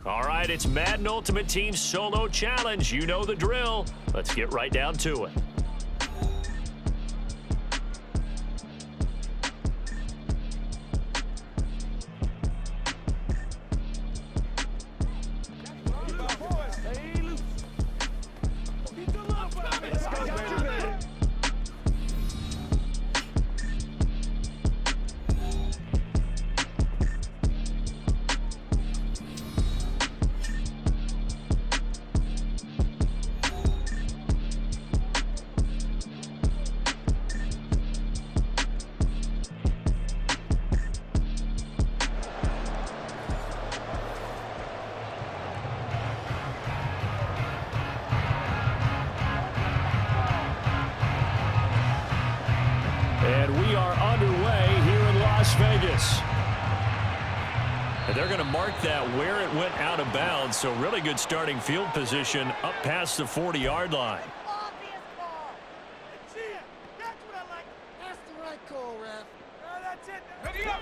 All right, it's Madden Ultimate Team Solo Challenge. You know the drill. Let's get right down to it. And we are underway here in Las Vegas. And they're going to mark that where it went out of bounds. So really good starting field position up past the 40-yard line. That's the right call, ref. No, that's it. Ready up.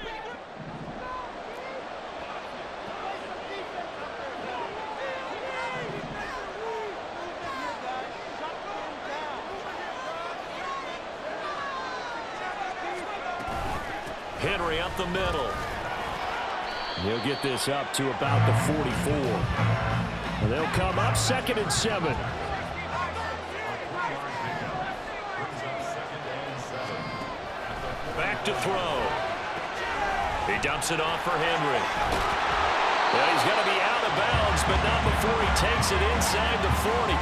Henry up the middle. He'll get this up to about the 44. And they'll come up 2nd and 7. Back to throw. He dumps it off for Henry. Well, he's going to be out of bounds, but not before he takes it inside the 40.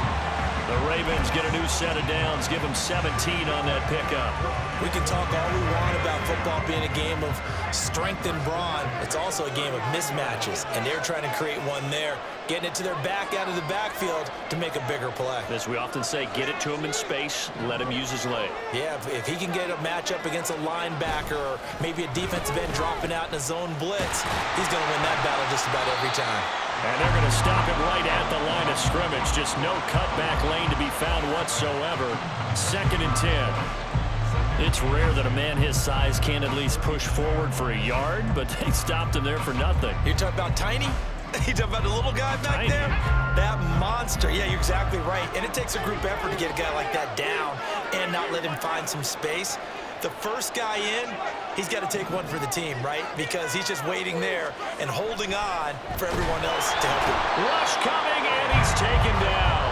The Ravens get a new set of downs, give them 17 on that pickup. We can talk all we want about football being a game of strength and brawn. It's also a game of mismatches, and they're trying to create one there, getting it to their back out of the backfield to make a bigger play. As we often say, get it to him in space, let him use his leg. Yeah, if he can get a matchup against a linebacker or maybe a defensive end dropping out in a zone blitz, he's going to win that battle just about every time. And they're going to stop him right at the line of scrimmage. Just no cutback lane to be found whatsoever. 2nd and 10. It's rare that a man his size can at least push forward for a yard, but they stopped him there for nothing. You're talking about tiny? You're talking about the little guy back there? That monster. Yeah, you're exactly right. And it takes a group effort to get a guy like that down and not let him find some space. The first guy in, he's got to take one for the team, right? Because he's just waiting there and holding on for everyone else to help him. Rush coming, and he's taken down.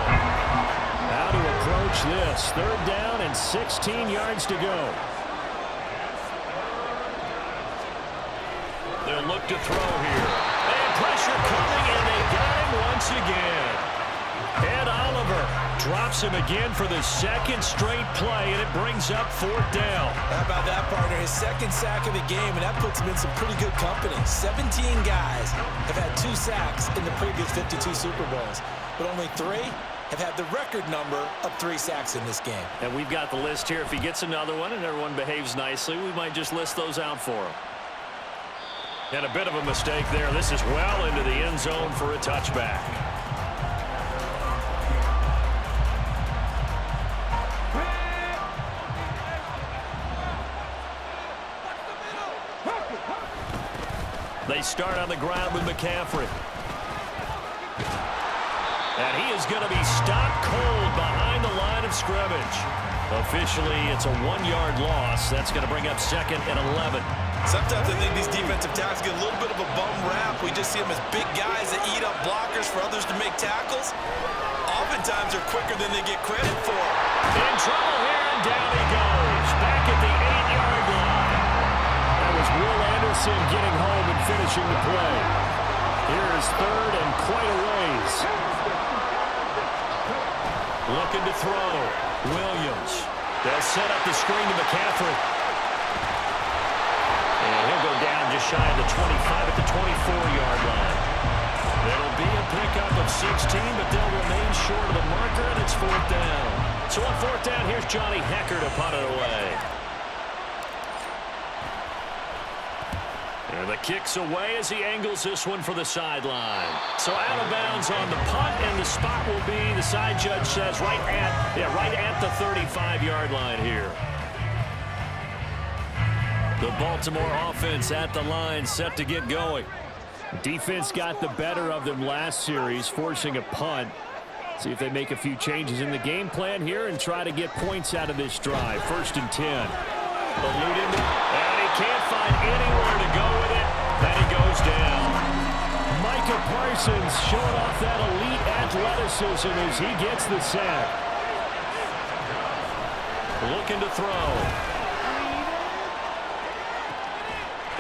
How to approach this? 3rd down and 16 yards to go. They'll look to throw here. And pressure coming, and they got him once again. Ed Oliver drops him again for the 2nd straight play, and it brings up 4th down. How about that, partner? His 2nd sack of the game, and that puts him in some pretty good company. 17 guys have had 2 sacks in the previous 52 Super Bowls, but only 3 have had the record number of 3 sacks in this game. And we've got the list here. If he gets another one and everyone behaves nicely, we might just list those out for him. And a bit of a mistake there. This is well into the end zone for a touchback. They start on the ground with McCaffrey. And he is going to be stopped cold behind the line of scrimmage. Officially, it's a 1-yard loss. That's going to bring up 2nd and 11. Sometimes I think these defensive tackles get a little bit of a bum rap. We just see them as big guys that eat up blockers for others to make tackles. Oftentimes, they're quicker than they get credit for. In trouble here, and down he goes. Back at the 8-yard line. That was Will Anderson getting home and finishing the play. Here is 3rd and quite a ways. Looking to throw. Williams. They'll set up the screen to McCaffrey. And he'll go down just shy of the 25 at the 24-yard line. It'll be a pickup of 16, but they'll remain short of the marker, and it's 4th down. So on 4th down, here's Johnny Hecker to punt it away. And the kick's away as he angles this one for the sideline. So out of bounds on the punt, and the spot will be, the side judge says, right at the 35-yard line here. The Baltimore offense at the line, set to get going. Defense got the better of them last series, forcing a punt. See if they make a few changes in the game plan here and try to get points out of this drive. 1st and 10. Eluded, and he can't find anywhere to go with it, and he goes down. Micah Parsons showing off that elite athleticism as he gets the sack. Looking to throw.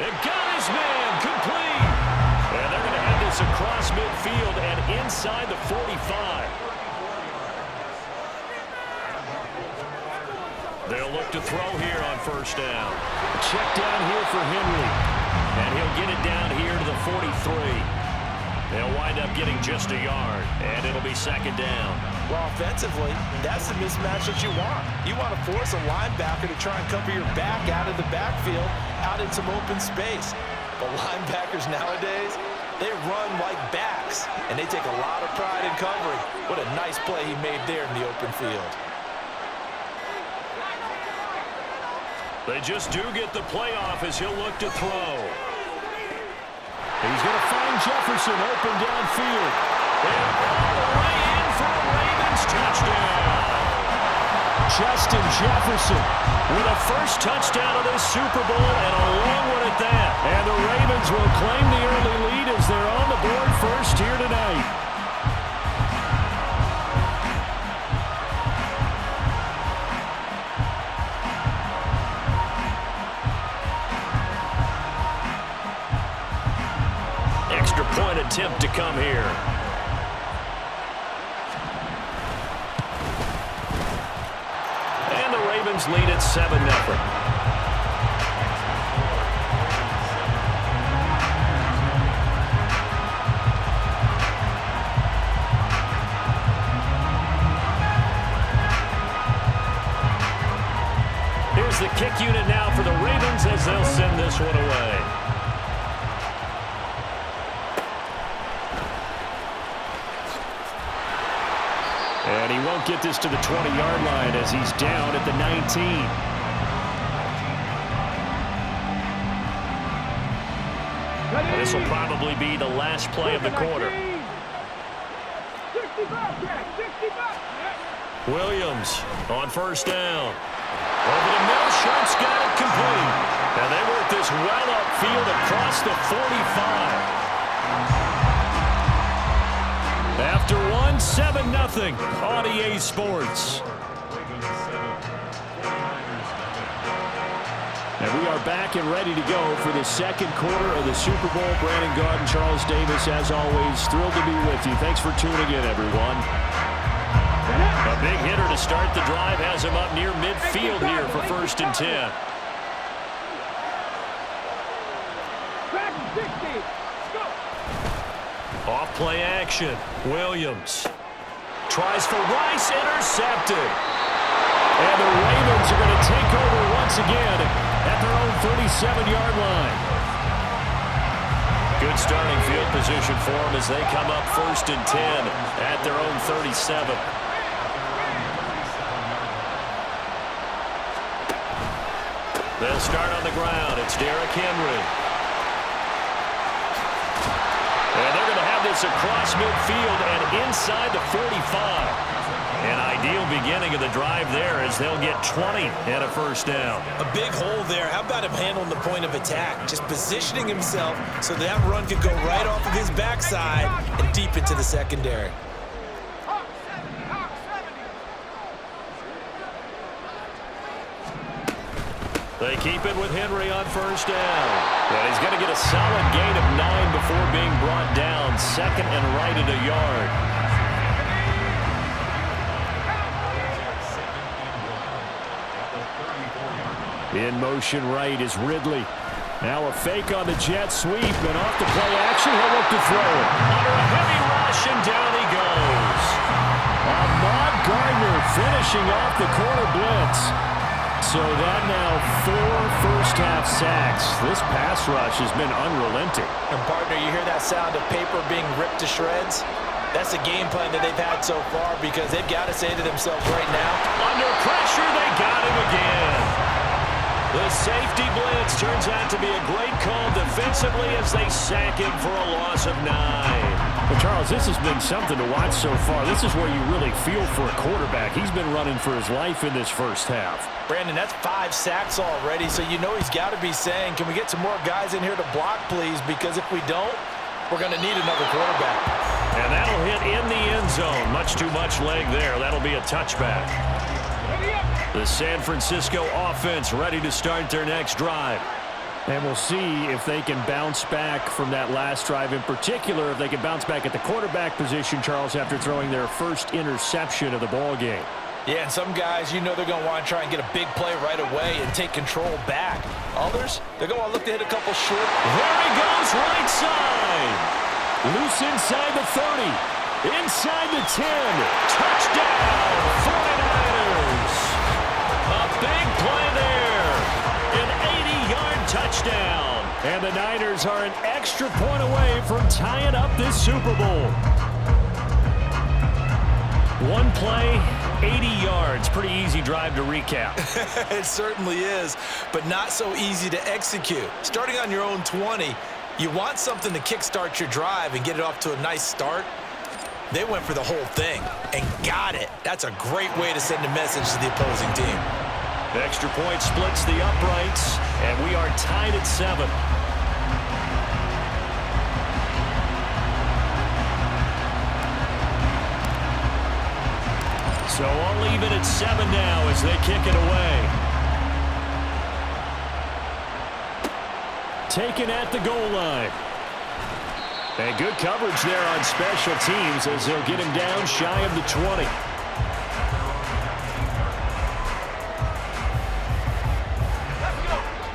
It got his man, complete. And they're going to have this across midfield and inside the 45. They'll look to throw here on 1st down. Check down here for Henry. And he'll get it down here to the 43. They'll wind up getting just a yard. And it'll be 2nd down. Well, offensively, that's the mismatch that you want. You want to force a linebacker to try and cover your back out of the backfield, out in some open space. But linebackers nowadays, they run like backs, and they take a lot of pride in covering. What a nice play he made there in the open field. They just do get the playoff as he'll look to throw. He's going to find Jefferson open downfield. And all the way in for a Ravens touchdown. Justin Jefferson with a first touchdown of this Super Bowl and a long one at that. And the Ravens will claim the early lead as they're on the board first here tonight. Extra point attempt to come here. And the Ravens lead at 7-0. Here's the kick unit now for the Ravens as they'll send this one away. And he won't get this to the 20-yard line as he's down at the 19. This will probably be the last play of the quarter. Williams on 1st down. Over the middle, Sharp's got it complete. And they work this well upfield across the 45. After 7-0 on EA Sports. And we are back and ready to go for the 2nd quarter of the Super Bowl. Brandon Gaudin, Charles Davis, as always, thrilled to be with you. Thanks for tuning in, everyone. A big hitter to start the drive has him up near midfield here for 1st and 10. Off play action. Williams tries for Rice, intercepted. And the Ravens are going to take over once again at their own 37-yard line. Good starting field position for them as they come up 1st and 10 at their own 37. They'll start on the ground. It's Derrick Henry. And they're going to have this across midfield and inside the 45. An ideal beginning of the drive there as they'll get 20 and a 1st down. A big hole there. How about him handling the point of attack? Just positioning himself so that run could go right off of his backside and deep into the secondary. They keep it with Henry on 1st down. And he's going to get a solid gain of 9 before being brought down. 2nd and right at a yard. In motion right is Ridley. Now a fake on the jet sweep, and off the play action, he'll look to throw it. Under a heavy rush, and down he goes. Ahmad Gardner finishing off the corner blitz. So that now 4 first-half sacks. This pass rush has been unrelenting. And partner, you hear that sound of paper being ripped to shreds? That's the game plan that they've had so far because they've got to say to themselves right now, under pressure, they got him again. The safety blitz turns out to be a great call defensively as they sack him for a loss of 9. Well, Charles, this has been something to watch so far. This is where you really feel for a quarterback. He's been running for his life in this first half. Brandon, that's 5 sacks already, so you know he's got to be saying, can we get some more guys in here to block, please? Because if we don't, we're going to need another quarterback. And that'll hit in the end zone. Much too much leg there. That'll be a touchback. The San Francisco offense ready to start their next drive. And we'll see if they can bounce back from that last drive. In particular, if they can bounce back at the quarterback position, Charles, after throwing their first interception of the ball game. Yeah, and some guys, you know they're going to want to try and get a big play right away and take control back. Others, they're going to look to hit a couple short. There he goes, right side. Loose inside the 30. Inside the 10. Touchdown, 49ers. A big play there. An 80-yard touchdown. And the Niners are an extra point away from tying up this Super Bowl. One play, 80 yards. Pretty easy drive to recap. It certainly is, but not so easy to execute. Starting on your own 20, you want something to kickstart your drive and get it off to a nice start. They went for the whole thing and got it. That's a great way to send a message to the opposing team. The extra point splits the uprights, and we are tied at 7. So all even at 7 now as they kick it away. Taken at the goal line. And good coverage there on special teams as they'll get him down shy of the 20.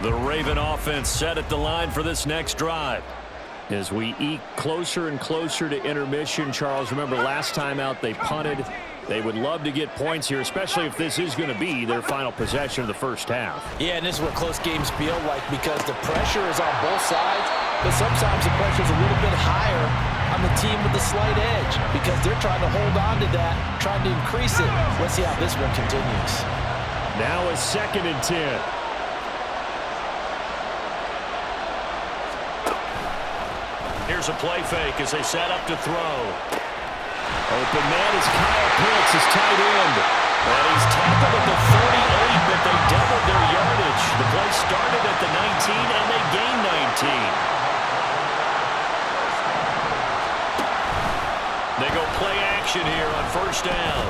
The Raven offense set at the line for this next drive. As we eke closer and closer to intermission, Charles, remember last time out they punted. They would love to get points here, especially if this is going to be their final possession of the first half. Yeah, and this is what close games feel like because the pressure is on both sides, but sometimes the pressure is a little bit higher on the team with the slight edge because they're trying to hold on to that, trying to increase it. Let's see how this one continues. Now a 2nd and 10. Here's a play fake as they set up to throw. Open man is Kyle Pitts, his tight end. And he's tackled at the 38, but they doubled their yardage. The play started at the 19, and they gained 19. They go play action here on first down.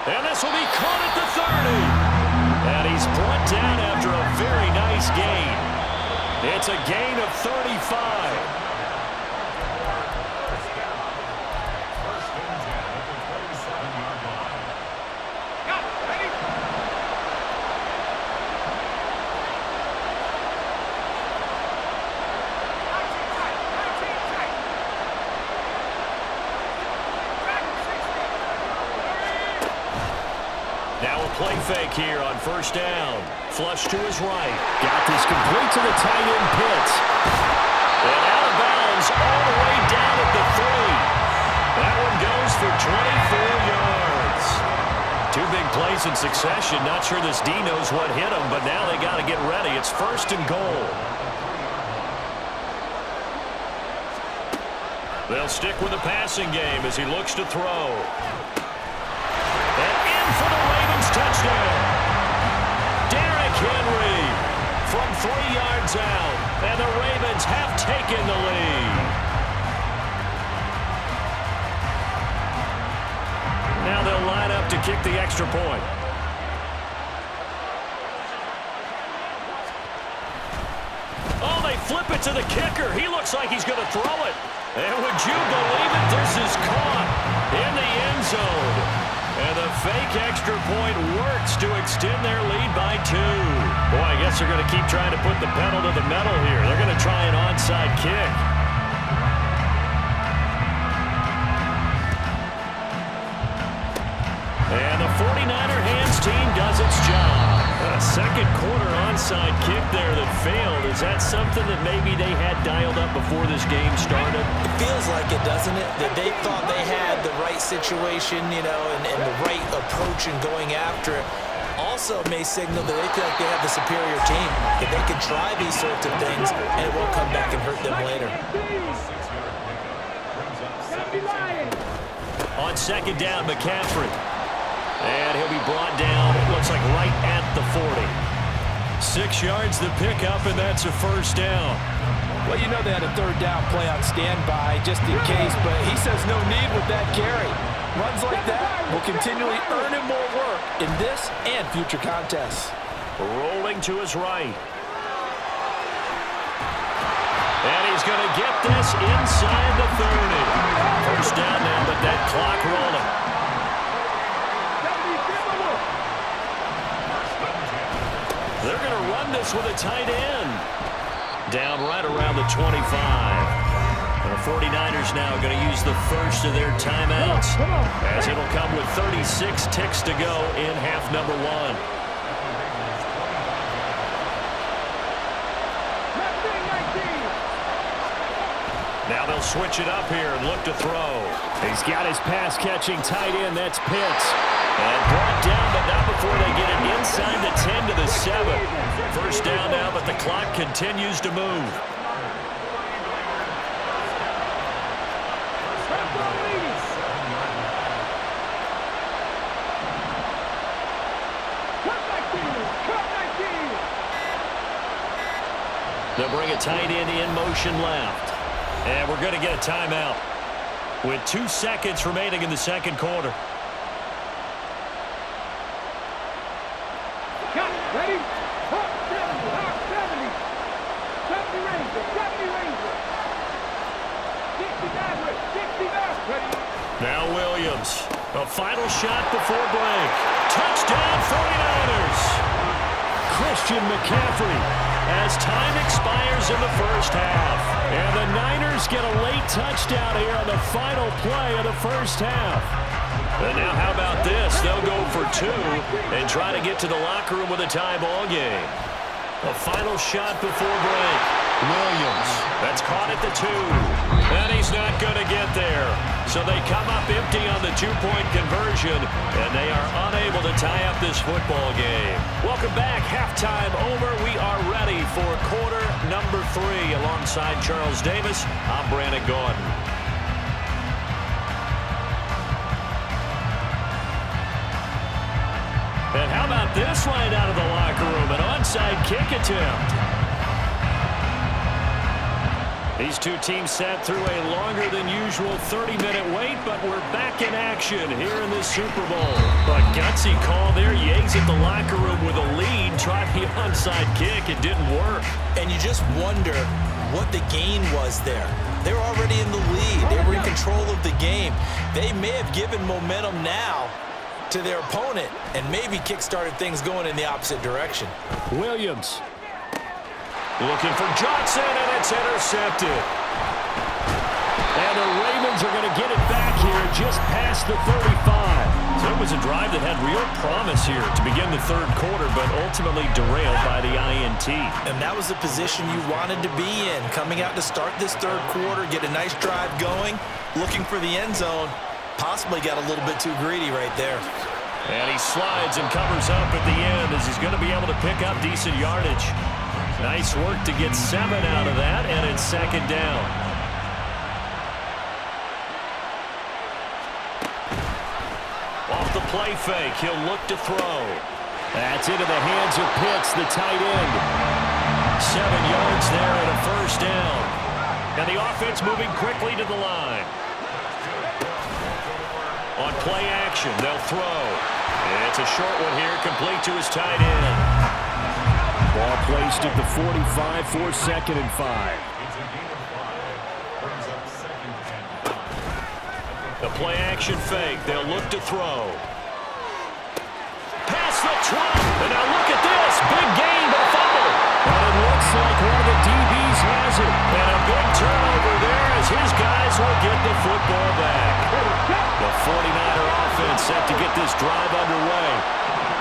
And this will be caught at the 30. And he's brought down after a very nice gain. It's a gain of 35. Now a play fake here on first down. Flush to his right. Got this complete to the tight end Pitts. And out of bounds all the way down at the 3. That one goes for 24 yards. 2 big plays in succession. Not sure this D knows what hit him, but now they got to get ready. It's 1st and goal. They'll stick with the passing game as he looks to throw. And in for the Ravens touchdown. Derrick Henry from 3 yards out. And the Ravens have taken the lead. Now they'll line up to kick the extra point. Oh, they flip it to the kicker. He looks like he's going to throw it. And would you believe it? This is caught in the end zone. And the fake extra point works to extend their lead by 2. Boy, I guess they're going to keep trying to put the pedal to the metal here. They're going to try an onside kick. And the 49er hands team does its job. A second quarter onside kick there that failed. Is that something that maybe they had dialed up before this game started? It feels like it, doesn't it? That they thought they had the right situation, you know, and the right approach in going after it. Also may signal that they feel like they have the superior team, that they can try these sorts of things, and it won't come back and hurt them later. On second down, McCaffrey. And he'll be brought down, it looks like right at the 40. 6 yards the pickup, and that's a first down. Well, you know they had a third down play on standby just in case, but he says no need with that carry. Runs like that will continually earn him more work in this and future contests. Rolling to his right. And he's going to get this inside the 30. First down now, but that clock rolling. They're going to run this with a tight end. Down right around the 25. And the 49ers now going to use the first of their timeouts, as it'll come with 36 ticks to go in half number 1. Now they'll switch it up here and look to throw. He's got his pass-catching tight end. That's Pitts. And brought down, but not before they get it inside the 10 to the 7. First down now, but the clock continues to move. They'll bring a tight end in motion left. And we're going to get a timeout with 2 seconds remaining in the second quarter. Ready? 70, 70. 70 Ranger, 70 Ranger. 69, ready? Now Williams. A final shot before break. Touchdown 49ers. Christian McCaffrey as time expires in the first half. And the Niners get a late touchdown here on the final play of the first half. And now how about this? They'll go for 2 and try to get to the locker room with a tie ball game. A final shot before break. Williams. That's caught at the 2. And he's not going to get there. So they come up empty on the 2-point conversion, and they are unable to tie up this football game. Welcome back. Halftime over. We are ready for quarter number 3. Alongside Charles Davis, I'm Brandon Gordon. And how about this line out of the locker room? An onside kick attempt. These two teams sat through a longer than usual 30-minute wait, but we're back in action here in the Super Bowl. A gutsy call there. Yates at the locker room with a lead. Tried the onside kick. It didn't work. And you just wonder what the gain was there. They were already in the lead. They were in control of the game. They may have given momentum now to their opponent and maybe kick-started things going in the opposite direction. Williams. Looking for Johnson, and it's intercepted. And the Ravens are going to get it back here just past the 35. So it was a drive that had real promise here to begin the third quarter, but ultimately derailed by the INT. And that was the position you wanted to be in, coming out to start this third quarter, get a nice drive going, looking for the end zone. Possibly got a little bit too greedy right there. And he slides and covers up at the end as he's going to be able to pick up decent yardage. Nice work to get 7 out of that, and it's second down. Off the play fake, he'll look to throw. That's into the hands of Pitts, the tight end. 7 yards there and a first down. And the offense moving quickly to the line. On play action, they'll throw. It's a short one here, complete to his tight end. Ball placed at the 45 for second and 5. The play action fake. They'll look to throw. Pass the 12. And now look at this. Big gain, but a fumble. And it looks like one of the DBs has it. And a big turnover there as his guys will get the football back. The 49er offense set to get this drive underway.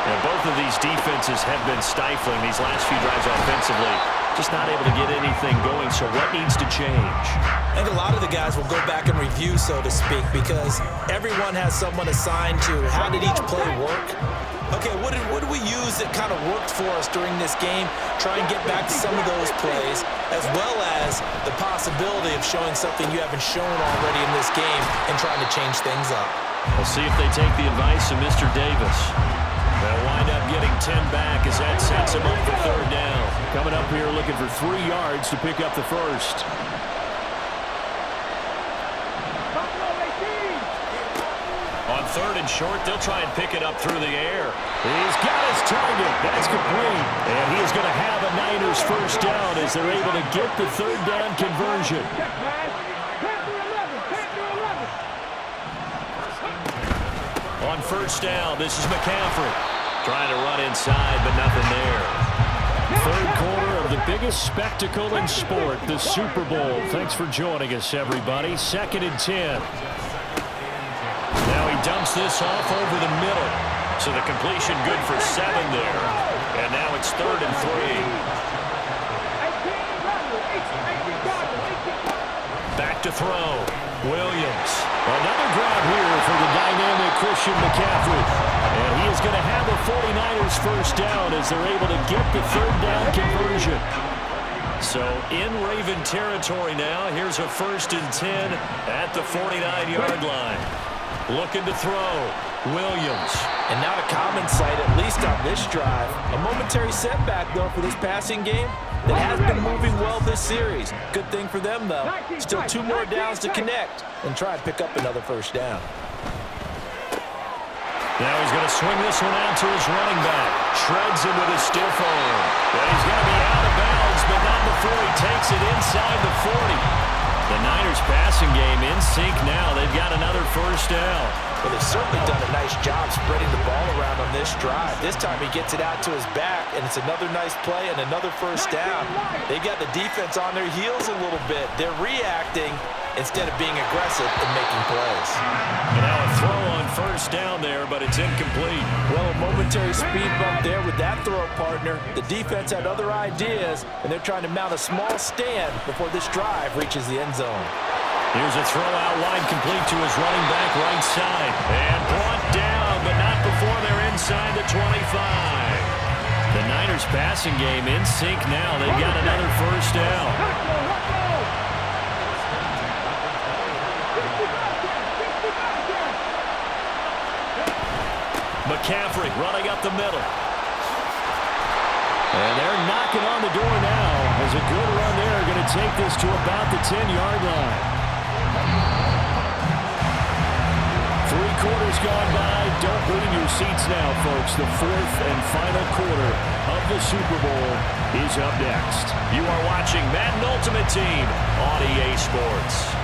And both of these defenses have been stifling these last few drives offensively. Just not able to get anything going, so what needs to change? I think a lot of the guys will go back and review, so to speak, because everyone has someone assigned to how did each play work. Okay, what did we use that kind of worked for us during this game? Try and get back to some of those plays, as well as the possibility of showing something you haven't shown already in this game and trying to change things up. We'll see if they take the advice of Mr. Davis. They'll wind up getting 10 back as that sets them up for third down. Coming up here looking for 3 yards to pick up the first. On third and short, they'll try and pick it up through the air. He's got his target. That's complete. And he is going to have a Niners first down as they're able to get the third down conversion. On first down, this is McCaffrey. Trying to run inside, but nothing there. Third quarter of the biggest spectacle in sport, the Super Bowl. Thanks for joining us, everybody. 2nd and 10. Now he dumps this off over the middle. So the completion good for 7 there. And now it's 3rd and 3. Back to throw. Williams. Another grab here for the dynamic Christian McCaffrey. And he is going to have a 49ers first down as they're able to get the third down conversion. So in Raven territory now, here's a 1st and 10 at the 49-yard line. Looking to throw. Williams. And not a common sight, at least on this drive. A momentary setback, though, for this passing game that has been moving well this series. Good thing for them, though. Still 2 more downs to connect and try and pick up another first down. Now he's going to swing this one out to his running back. Shreds him with a stiff arm. And he's going to be out of bounds, but not before he takes it inside the 40. The Niners passing game in sync now. They've got another first down. Well, they've certainly done a nice job spreading the ball around on this drive. This time he gets it out to his back, and it's another nice play and another first down. They got the defense on their heels a little bit. They're reacting instead of being aggressive and making plays. And now a throw on first down there, but it's incomplete. Well, a momentary speed bump there with that throw partner. The defense had other ideas, and they're trying to mount a small stand before this drive reaches the end zone. Here's a throw out wide, complete to his running back right side. And brought down, but not before they're inside the 25. The Niners passing game in sync now. They've got another first down. McCaffrey running up the middle. And they're knocking on the door now. As a good run there, going to take this to about the 10-yard line. 3 quarters gone by. Don't leave your seats now, folks. The 4th and final quarter of the Super Bowl is up next. You are watching Madden Ultimate Team on EA Sports.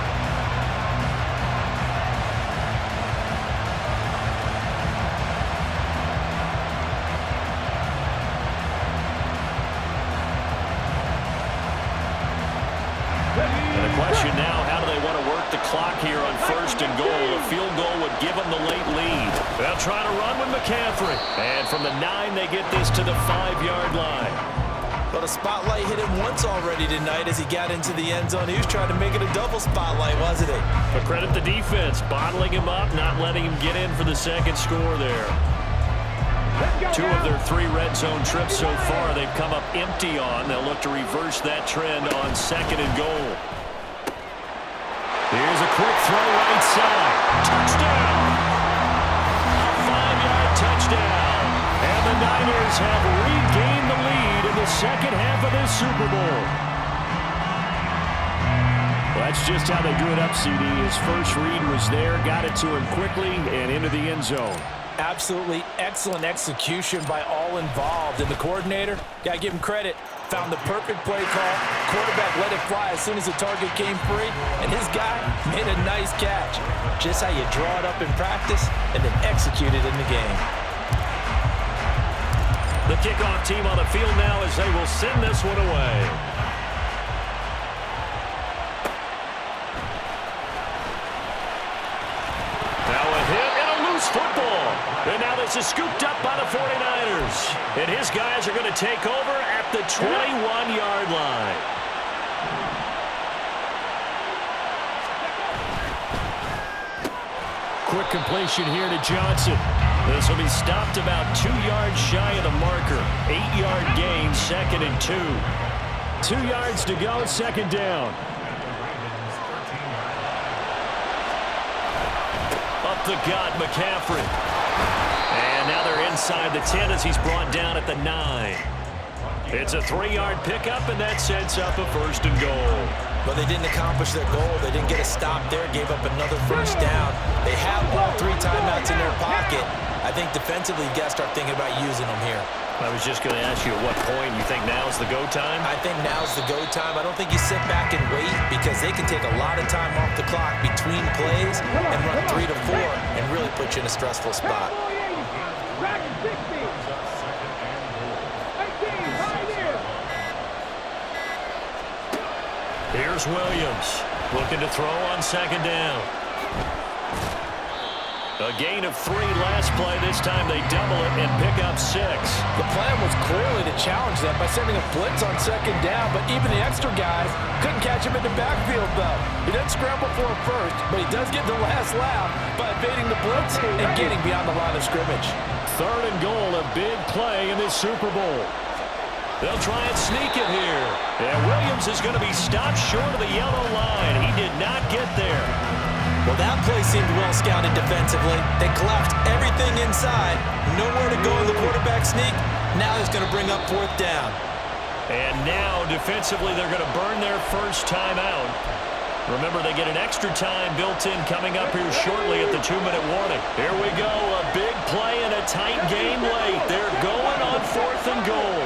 And the question now, how do they want to work the clock here on 1st and goal? A field goal would give them the late lead. They'll try to run with McCaffrey. And from the 9, they get this to the 5-yard line. Well, the spotlight hit him once already tonight as he got into the end zone. He was trying to make it a double spotlight, wasn't he? But credit the defense, bottling him up, not letting him get in for the second score there. 2 of their 3 red zone trips so far they've come up empty on. They'll look to reverse that trend on 2nd and goal. Here's a quick throw right side. Touchdown! A 5-yard touchdown. And the Niners have regained the lead in the second half of this Super Bowl. Well, that's just how they drew it up, CD. His first read was there, got it to him quickly, and into the end zone. Absolutely excellent execution by all involved. And the coordinator, gotta give him credit, found the perfect play call. Quarterback let it fly as soon as the target came free, and his guy made a nice catch. Just how you draw it up in practice and then execute it in the game. The kickoff team on the field now as they will send this one away. Now a hit and a loose football. And now this is scooped up by the 49ers. And his guys are going to take over at the 21-yard line. Quick completion here to Johnson. This will be stopped about 2 yards shy of the marker. 8-yard gain, 2nd and 2. 2 yards to go, 2nd down. Up the gut, McCaffrey. And now they're inside the 10 as he's brought down at the 9. It's a 3-yard pickup, and that sets up a 1st and goal. But they didn't accomplish their goal. They didn't get a stop there, gave up another 1st down. They have all 3 timeouts in their pocket. I think defensively, you got to start thinking about using them here. I was just going to ask you at what point you think now's the go time? I think now's the go time. I don't think you sit back and wait because they can take a lot of time off the clock between plays and run 3 to 4 and really put you in a stressful spot. Here's Williams looking to throw on 2nd down. A gain of 3 last play. This time they double it and pick up 6. The plan was clearly to challenge them by sending a blitz on 2nd down, but even the extra guys couldn't catch him in the backfield, though. He didn't scramble for a 1st, but he does get the last laugh by evading the blitz and getting beyond the line of scrimmage. 3rd and goal, a big play in this Super Bowl. They'll try and sneak it here. And Williams is going to be stopped short of the yellow line. He did not get there. Well, that play seemed well scouted defensively. They collapsed everything inside. Nowhere to go in the quarterback sneak. Now he's going to bring up 4th down. And now, defensively, they're going to burn their 1st timeout. Remember, they get an extra time built in coming up here shortly at the 2-minute warning. Here we go, a big play and a tight game late. They're going on 4th and goal.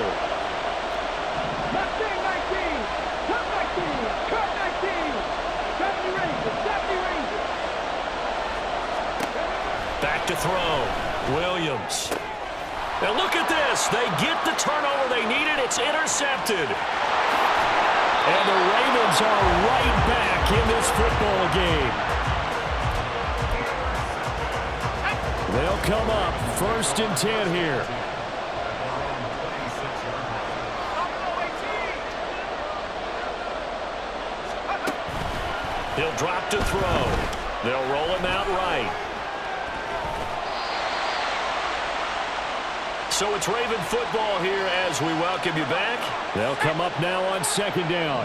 Back to throw. Williams. Now look at this. They get the turnover they needed. It's intercepted. And the Ravens are right back in this football game. They'll come up 1st and 10 here. He'll drop to throw. They'll roll him out right. So it's Raven football here as we welcome you back. They'll come up now on 2nd down.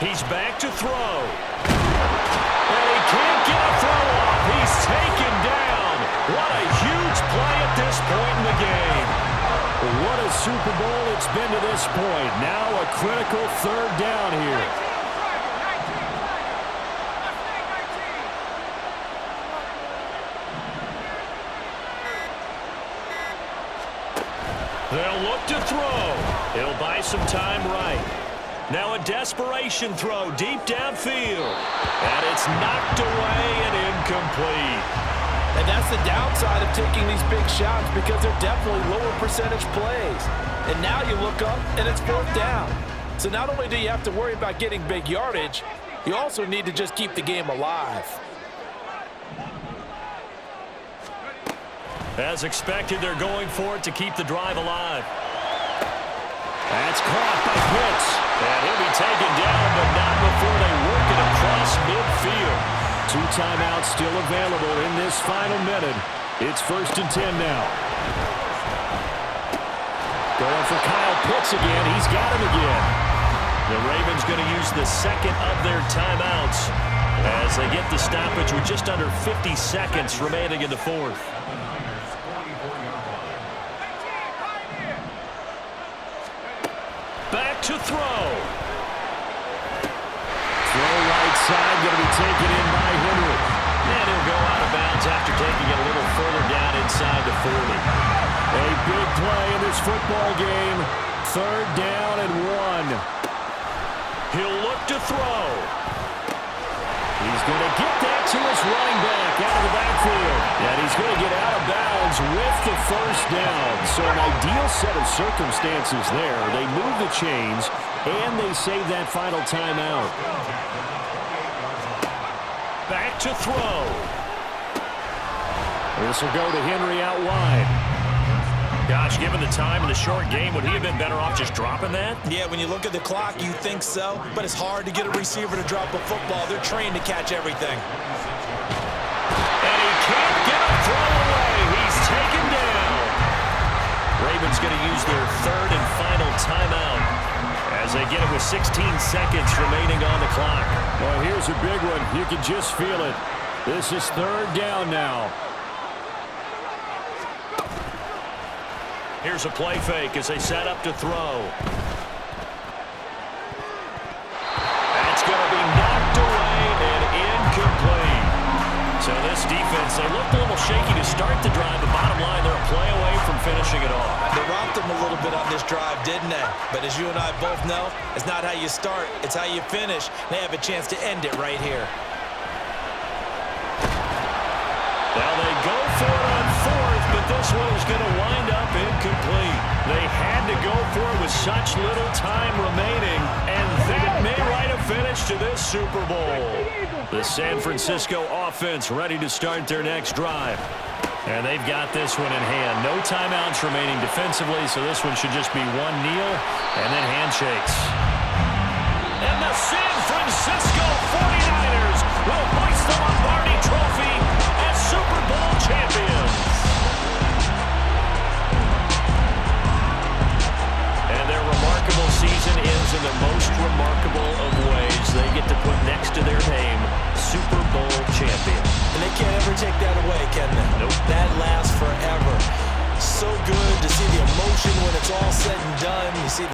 He's back to throw. And he can't get a throw off. He's taken down. What a huge play at this point in the game. What a Super Bowl it's been to this point. Now a critical 3rd down here. They'll look to throw. He'll buy some time right. Now a desperation throw deep downfield. And it's knocked away and incomplete. And that's the downside of taking these big shots because they're definitely lower percentage plays. And now you look up and it's 4th down. So not only do you have to worry about getting big yardage, you also need to just keep the game alive. As expected, they're going for it to keep the drive alive. That's caught by Pitts. And he'll be taken down, but not before they work it across midfield. 2 timeouts still available in this final minute. It's 1st and 10 now. Going for Kyle Pitts again. He's got him again. The Ravens going to use the 2nd of their timeouts as they get the stoppage with just under 50 seconds remaining in the 4th. Back to throw. Throw right side, going to be taken in by Henry. And he'll go out of bounds after taking it a little further down inside the 40. A big play in this football game. 3rd down and 1. He'll look to throw. He's going to get that to his running back out of the backfield. And he's going to get out of bounds with the 1st down. So an ideal set of circumstances there. They move the chains, and they save that final timeout. Back to throw. This will go to Henry out wide. Gosh, given the time in the short game, would he have been better off just dropping that? Yeah, when you look at the clock, you think so. But it's hard to get a receiver to drop a football. They're trained to catch everything. Benjamin's going to use their third and final timeout as they get it with 16 seconds remaining on the clock. Well, here's a big one. You can just feel it. This is third down now. Here's a play fake as they set up to throw. That's going to be knocked away and incomplete. So this defense, they looked a little shaky to start the drive. The bottom line, they're a play away from finishing it off. They rocked them a little bit on this drive, didn't they? But as you and I both know, it's not how you start, it's how you finish. They have a chance to end it right here. Now they go for it on fourth, but this one is going to wind up incomplete. They had to go for it with such little time remaining, and that may write a finish to this Super Bowl. The San Francisco offense ready to start their next drive. And they've got this one in hand. No timeouts remaining defensively, so this one should just be one kneel and then handshakes. And the San Francisco 49ers will hoist the Lombardi Trophy as Super Bowl champions. And their remarkable season ends in the most remarkable of ways. They get to put next to their name, Super Bowl champion. And they can't ever take that away, can they? Nope. That lasts forever. So good to see the emotion when it's all said and done. You see